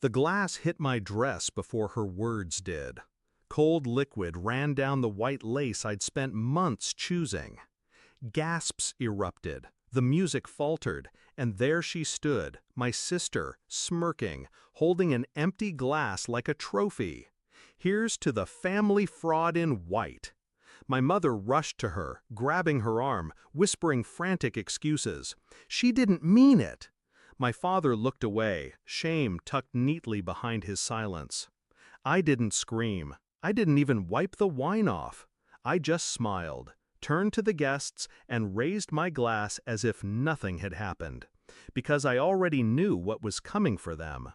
The glass hit my dress before her words did. Cold liquid ran down the white lace I'd spent months choosing. Gasps erupted, the music faltered, and there she stood, my sister, smirking, holding an empty glass like a trophy. Here's to the family fraud in white. My mother rushed to her, grabbing her arm, whispering frantic excuses. She didn't mean it. My father looked away, shame tucked neatly behind his silence. I didn't scream. I didn't even wipe the wine off. I just smiled, turned to the guests, and raised my glass as if nothing had happened, because I already knew what was coming for them.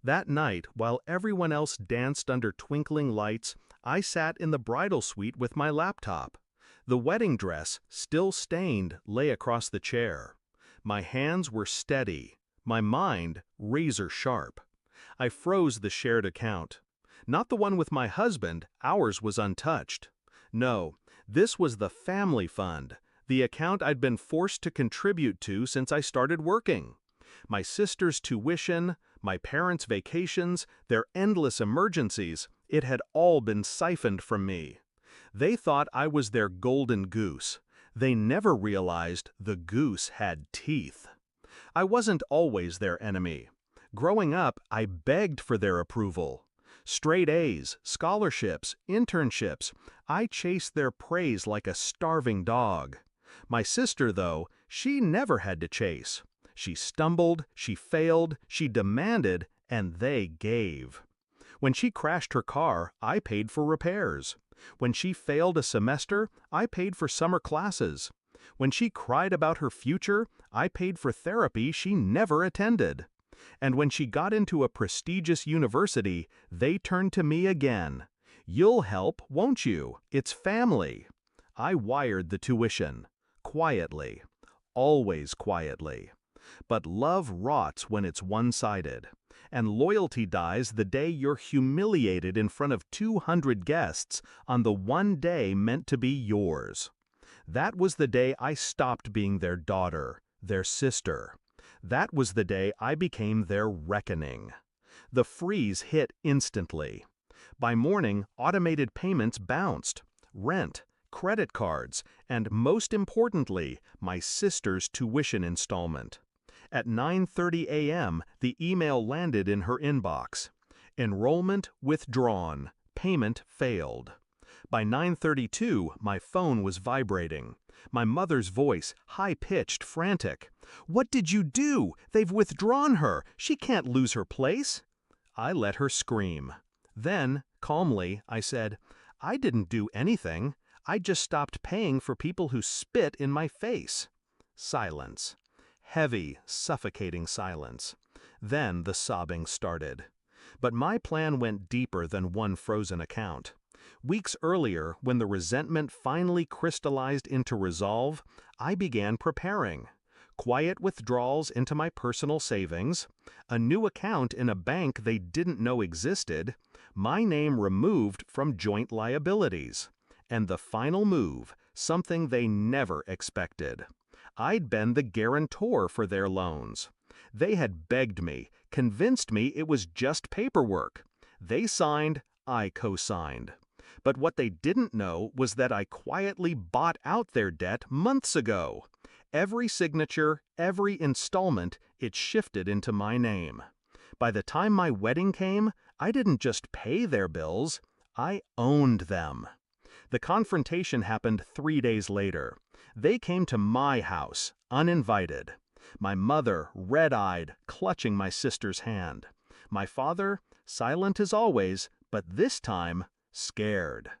That night, while everyone else danced under twinkling lights, I sat in the bridal suite with my laptop. The wedding dress, still stained, lay across the chair. My hands were steady, my mind razor sharp. I froze the shared account. Not the one with my husband, ours was untouched. No, this was the family fund, the account I'd been forced to contribute to since I started working. My sister's tuition, my parents' vacations, their endless emergencies, it had all been siphoned from me. They thought I was their golden goose. They never realized the goose had teeth. I wasn't always their enemy. Growing up, I begged for their approval. Straight A's, scholarships, internships, I chased their praise like a starving dog. My sister, though, she never had to chase. She stumbled, she failed, she demanded, and they gave. When she crashed her car, I paid for repairs. When she failed a semester, I paid for summer classes. When she cried about her future, I paid for therapy she never attended. And when she got into a prestigious university, they turned to me again. You'll help, won't you? It's family. I wired the tuition. Quietly. Always quietly. But love rots when it's one-sided. And loyalty dies the day you're humiliated in front of 200 guests on the one day meant to be yours. That was the day I stopped being their daughter, their sister. That was the day I became their reckoning. The freeze hit instantly. By morning, automated payments bounced. Rent, credit cards, and most importantly, my sister's tuition installment. At 9:30 a.m., the email landed in her inbox. Enrollment withdrawn. Payment failed. By 9:32, my phone was vibrating. My mother's voice, high-pitched, frantic. "What did you do? They've withdrawn her. She can't lose her place." I let her scream. Then, calmly, I said, "I didn't do anything. I just stopped paying for people who spit in my face." Silence. Heavy, suffocating silence. Then the sobbing started. But my plan went deeper than one frozen account. Weeks earlier, when the resentment finally crystallized into resolve, I began preparing. Quiet withdrawals into my personal savings, a new account in a bank they didn't know existed, my name removed from joint liabilities. And the final move, something they never expected. I'd been the guarantor for their loans. They had begged me, convinced me it was just paperwork. They signed, I co-signed. But what they didn't know was that I quietly bought out their debt months ago. Every signature, every installment, it shifted into my name. By the time my wedding came, I didn't just pay their bills, I owned them. The confrontation happened 3 days later. They came to my house, uninvited. My mother, red-eyed, clutching my sister's hand. My father, silent as always, but this time, scared.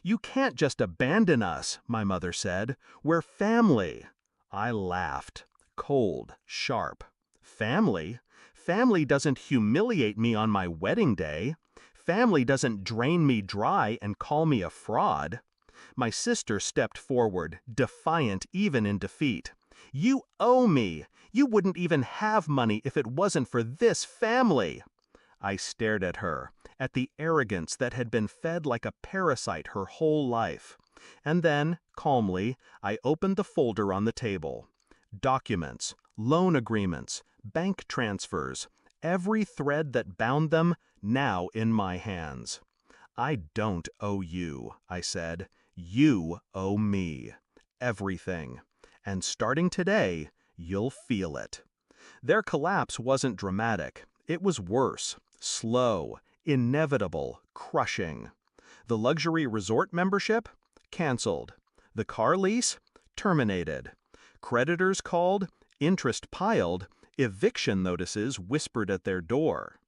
"You can't just abandon us," my mother said. "We're family." I laughed. Cold, sharp. Family? Family doesn't humiliate me on my wedding day. Family doesn't drain me dry and call me a fraud. My sister stepped forward, defiant even in defeat. "You owe me. You wouldn't even have money if it wasn't for this family." I stared at her, at the arrogance that had been fed like a parasite her whole life. And then, calmly, I opened the folder on the table. Documents, loan agreements, bank transfers, every thread that bound them now in my hands. "I don't owe you," I said. "You owe me. Everything. And starting today, you'll feel it." Their collapse wasn't dramatic. It was worse. Slow, inevitable, crushing. The luxury resort membership? Canceled. The car lease? Terminated. Creditors called, interest piled, eviction notices whispered at their door.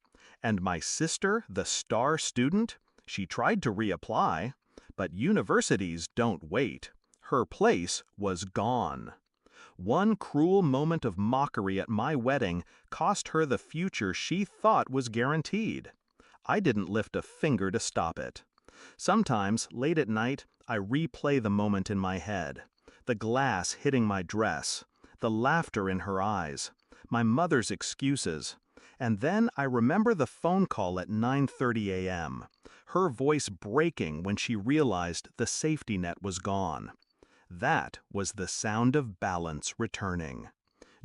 And my sister, the star student? She tried to reapply, but universities don't wait. Her place was gone. One cruel moment of mockery at my wedding cost her the future she thought was guaranteed. I didn't lift a finger to stop it. Sometimes, late at night, I replay the moment in my head. The glass hitting my dress, the laughter in her eyes, my mother's excuses. And then I remember the phone call at 9:30 a.m., her voice breaking when she realized the safety net was gone. That was the sound of balance returning.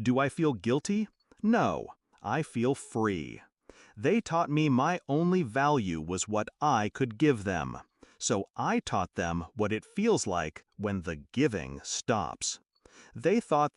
Do I feel guilty? No, I feel free. They taught me my only value was what I could give them. So I taught them what it feels like when the giving stops. They thought